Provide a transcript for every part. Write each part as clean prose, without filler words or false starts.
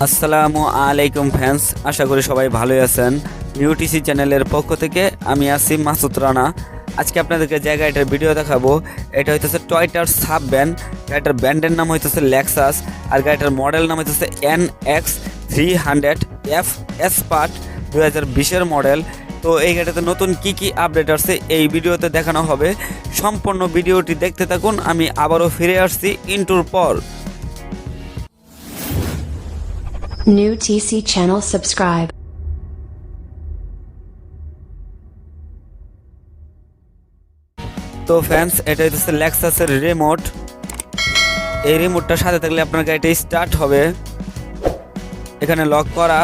আসসালামু আলাইকুম ফ্রেন্ডস, আশা করি সবাই ভালোই আছেন। ইউটিসি চ্যানেলের পক্ষ থেকে আমি আসিম মাসুদ রানা। আজকে আপনাদেরকে যে গাড়িটার ভিডিও দেখাবো, এটা হইতেছে টয়োটার সাব ব্যান্ড। গাড়িটার ব্যান্ডের নাম হইতেছে লেক্সাস, আর গাড়িটার মডেল নাম হইতেছে NX300F স্পার্ট 2020-এর মডেল। তো এই গাড়িতে নতুন কি আপডেট আসছে এই ভিডিওতে দেখানো হবে। সম্পূর্ণ ভিডিওটি দেখতে থাকুন। আমি আবারও ফিরে আসছি ইন্টুর পর। New TC channel subscribe. তো ফ্রেন্ডস, এটা হচ্ছে লেক্সাসের রিমোট। এই রিমোটটার সাথে থাকলে আপনার গাড়িটা স্টার্ট হবে। এখানে লক করা,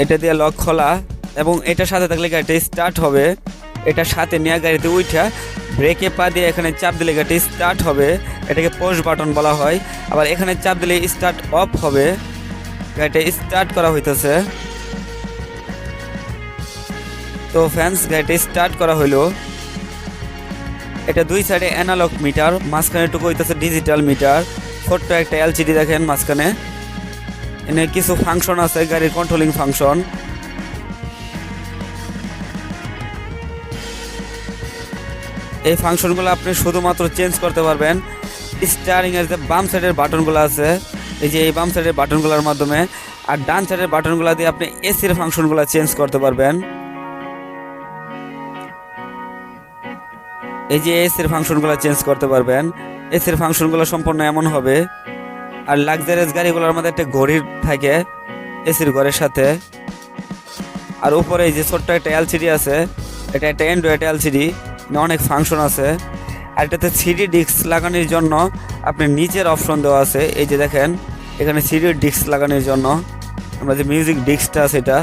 এটা দিয়ে লক খোলা, এবং এটার সাথে থাকলে গাড়িটা স্টার্ট হবে। এটার সাথে নিয়ে গাড়িতে উঠা ব্রেকে পা দিয়ে এখানে চাপ দিলে গাড়িটা স্টার্ট হবে। এটাকে পোস্ট বাটন বলা হয়। আবার এখানে চাপ দিলে স্টার্ট অফ হবে। গাড়িটা স্টার্ট করা হইতেছে। তো ফ্রেন্ডস, গাড়িটা স্টার্ট করা হইলো। এটা দুই সাইডে অ্যানালগ মিটার, মাঝখানে টুকু হইতেছে ডিজিটাল মিটার। ছোট্ট একটা এলসিডি দেখেন মাঝখানে। এখানে কিছু ফাংশন আছে, গাড়ির কন্ট্রোলিং ফাংশন। এই ফাংশনগুলো আপনি শুধুমাত্র চেঞ্জ করতে পারবেন স্টিয়ারিং এর যে বাম সাইডের বাটনগুলো আছে, এই যে এই বাম সাইডের বাটনগুলোর মাধ্যমে। আর ডান সাইডের বাটনগুলো দিয়ে আপনি এসির ফাংশনগুলো চেঞ্জ করতে পারবেন। এই যে এসির ফাংশনগুলো চেঞ্জ করতে পারবেন। এসির ফাংশনগুলো সম্পূর্ণ এমন হবে। আর লাক্সারিয়াস গাড়িগুলোর মধ্যে একটা ঘড়ি থাকে এসির ঘরের সাথে। আর উপরে এই যে ছোট্ট একটা এলসিডি আছে, এটা একটা অ্যান্ড্রয়েড এলসিডি, অনেক ফাংশন আছে। আর এটাতে সিডি ডিস্ক লাগানোর জন্য আপনি নিচের অপশন দেওয়া আছে। এই যে দেখেন, এখানে সিডি ডিস্ক লাগানোর জন্য আমরা যে মিউজিক ডিস্কটা আছে এটা।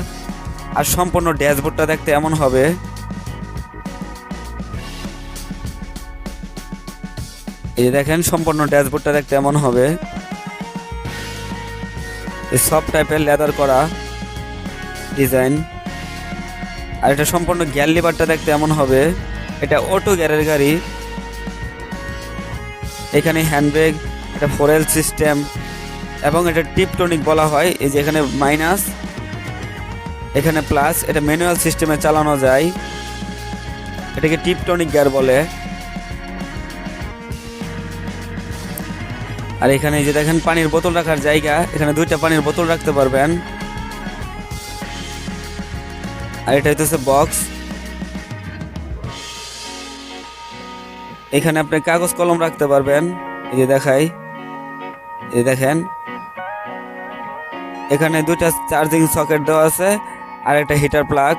আর সম্পূর্ণ ড্যাশবোর্ডটা দেখতে এমন হবে। এই যে দেখেন, সম্পূর্ণ ড্যাশবোর্ডটা দেখতে এমন হবে। এই সব টাইপের লেদার করা ডিজাইন। আর এটা সম্পূর্ণ গিয়ার লিভারটা দেখতে এমন হবে। এটা অটো গিয়ারের গাড়ি। এখানে হ্যান্ডব্রেক, এটা 4L সিস্টেম, এবং এটা টিপটনিক বলা হয়। এই যে এখানে মাইনাস, এখানে প্লাস। এটা ম্যানুয়াল সিস্টেমে চালানো যায়। এটাকে টিপটনিক গিয়ার বলে। আর এখানে এই যে দেখেন, পানির বোতল রাখার জায়গা। এখানে দুইটা পানির বোতল রাখতে পারবেন। আর এটা হচ্ছে বক্স। এখানে আপনি কাগজ কলম রাখতে পারবেন। এই যে দেখাই, এই দেখেন, এখানে দুইটা চার্জিং সকেট দেওয়া আছে, আর একটা হিটার প্লাগ।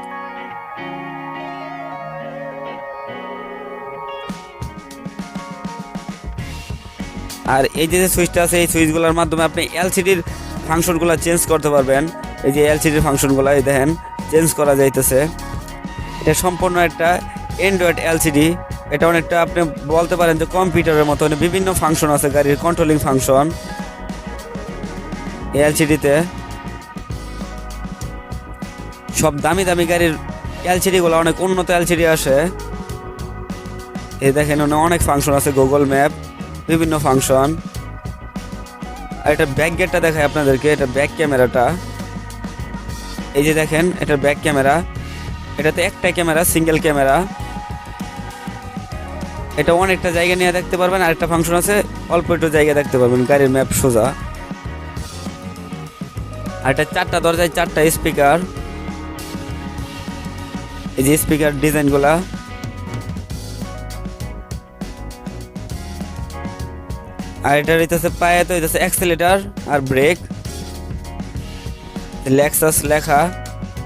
আর এই যে সুইচটা আছে, এই সুইচগুলোর মাধ্যমে আপনি এলসিডির ফাংশনগুলো চেঞ্জ করতে পারবেন। এই যে এলসিডির ফাংশনগুলো এই দেখেন চেঞ্জ করা যাইতেছে। এটা সম্পূর্ণ একটা অ্যান্ড্রয়েড এলসিডি। এটা অনেকটা আপনি বলতে পারেন যে কম্পিউটারের মতো। বিভিন্ন ফাংশন আছে, গাড়ির কন্ট্রোলিং ফাংশন এই এলসিডিতে। সব দামি দামি গাড়ির এলসিডিগুলো অনেক উন্নত এলসিডি আসে। এই দেখেন, অনেক ফাংশন আছে, গুগল ম্যাপ, বিভিন্ন ফাংশন। আর এটা ব্যাক গেটটা দেখায় আপনাদেরকে। এটা ব্যাক ক্যামেরাটা। এই যে দেখেন, এটা ব্যাক ক্যামেরা। এটাতে একটা ক্যামেরা, সিঙ্গেল ক্যামেরা। এটা অনেকটা জায়গা নিয়ে দেখতে পারবেন। আর একটা ফাংশন আছে, অল্প একটু জায়গা দেখতে পারবেন, গাড়ির ম্যাপ সোজা। আর এটা চারটা দরজায় চারটা স্পিকার। এই যে স্পিকার ডিজাইনগুলা। আর এটার হইতেছে পায়ে তো হইতেছে অ্যাক্সিলারেটর আর ব্রেক। লেক্সাস লেখা,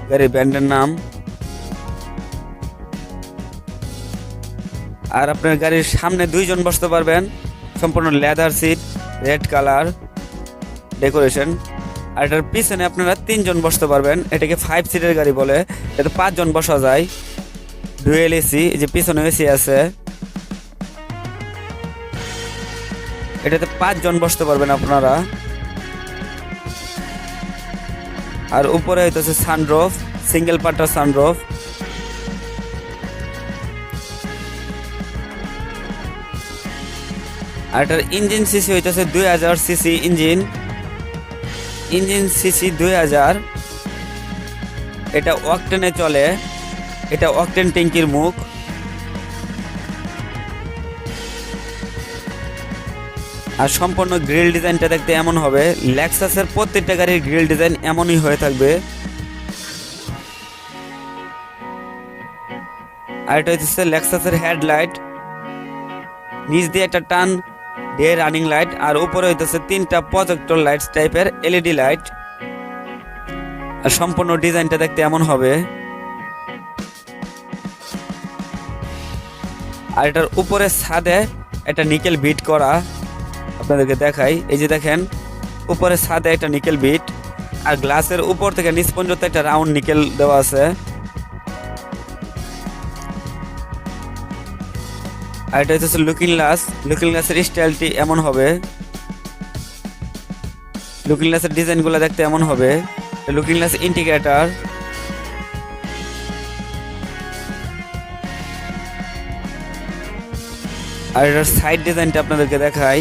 গাড়ির ব্র্যান্ডের নাম। আর আপনার গাড়ির সামনে দুইজন বসতে পারবেন। সম্পূর্ণ leather seat, red colour decoration. আর এটার পিছনে আপনারা 3 জন বসতে পারবেন। এটাকে 5 সিটের গাড়ি বলে। এটাতে 5 জন বসা যায়। ডুয়েল এসি, এই যে পিছনে এসি আছে। এটাতে 5 জন বসতে পারবেন আপনারা। আর উপরে হইতেছে সানরুফ, সিঙ্গেল পার্টার সানরুফ। আর এটার ইঞ্জিন সিসি হইতেছে 2000 সিসি ইঞ্জিন। ইঞ্জিন সিসি 2000, এটা অকটেনে চলে, এটা অকটেন ট্যাঙ্কির মুখ। আর সম্পূর্ণ গ্রিল ডিজাইনটা দেখতে এমন হবে। লেক্সাসের প্রত্যেকটা গাড়ির গ্রিল ডিজাইন এমনই হয়ে থাকবে। আর এটা হচ্ছে লেক্সাসের হেডলাইট, নিচ দিয়ে একটা টান ডে রানিং লাইট, আর উপরে হইতেছে 3টা প্রজেক্টর লাইটস টাইপের এলইডি লাইট। আর সম্পূর্ণ ডিজাইনটা দেখতে এমন হবে। আর এটার উপরে ছাদে একটা নিকেল বিট করা, আপনাদেরকে দেখাই। এই যে দেখেন উপরে ছাদে একটা নিকেল বিট, আর গ্লাসের উপর থেকে নিচ পর্যন্ত একটা রাউন্ড নিকেল দেওয়া আছে। আর এটা হচ্ছে লুকিং গ্লাস, লুকিং গ্লাসের স্টাইলটি এমন হবে, লুকিং গ্লাসের ডিজাইনগুলো দেখতে এমন হবে। লুকিং গ্লাস ইন্ডিকেটর, আর এটার সাইড ডিজাইনটা আপনাদেরকে দেখাই।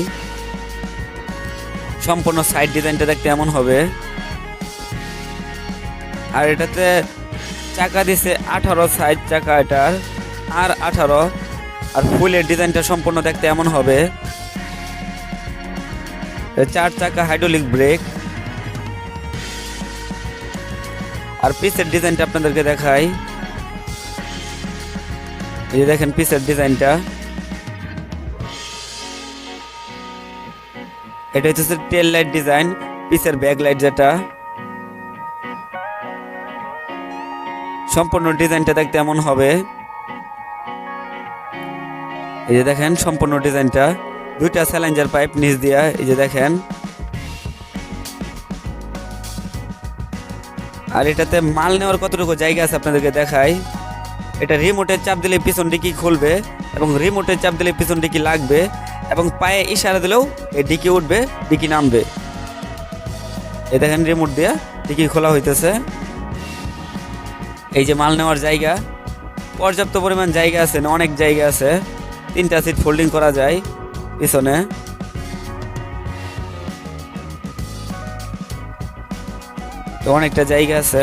সম্পূর্ণ সাইড ডিজাইনটা দেখতে এমন হবে। আর এটাতে চাকা দিছে 18 সাইড চাকা এটার, আর 18। আর ফুলের ডিজাইনটা সম্পূর্ণ দেখতে এমন হবে। 4 চাকা হাইড্রোলিক ব্রেক। আর পিসের ডিজাইনটা আপনাদেরকে দেখাই। এই যে দেখেন পিসের ডিজাইনটা, এটা হচ্ছে টেল লাইট ডিজাইন, পিসের ব্যাক লাইট যেটা। সম্পূর্ণ ডিজাইনটা দেখতে এমন হবে। এই যে দেখেন সম্পূর্ণ ডিজাইনটা, 2টা স্যালেঞ্জার পাইপ নিচ দিয়া, এই যে দেখেন। আর এটাতে মাল নেওয়ার কতটুকু জায়গা আছে আপনাদেরকে দেখাই। এটা রিমোটের চাপ দিলে পিছন ডিকি খুলবে, এবং রিমোটের চাপ দিলে পিছন ডিকি লাগবে, এবং পায়ে ইশারা দিলেও এই ডিকি উঠবে, ডিকি নামবে। এই দেখেন রিমোট দিয়ে ডিকি খোলা হইতেছে। এই যে মাল নেওয়ার জায়গা, পর্যাপ্ত পরিমাণ জায়গা আছে, না অনেক জায়গা আছে। 3টা সিট ফোল্ডিং করা যায় পিছনে। তো অনেকটা জায়গা আছে,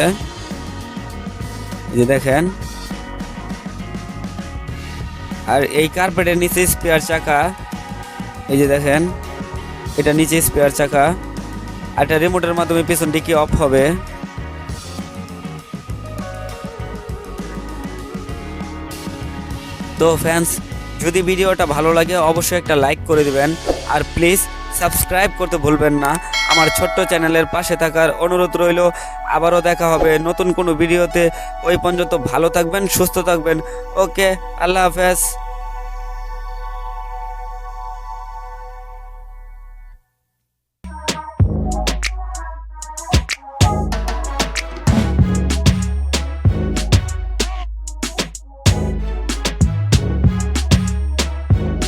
এই যে দেখেন। আর এই কার্পেটের নিচে স্পেয়ার চাকা, এই যে দেখেন এটা নিচে স্পেয়ার চাকা। আর এটা রিমোটের মাধ্যমে পিছন ডিকি অফ হবে। তো ফ্যান্স, যদি ভিডিওটা ভালো লাগে অবশ্যই একটা লাইক করে দিবেন, আর প্লিজ সাবস্ক্রাইব করতে ভুলবেন না। আমার ছোট্ট চ্যানেলের পাশে থাকার অনুরোধ রইল। আবারও দেখা হবে নতুন কোনো ভিডিওতে। ওই পর্যন্ত ভালো থাকবেন, সুস্থ থাকবেন। ওকে, আল্লাহ হাফেজ।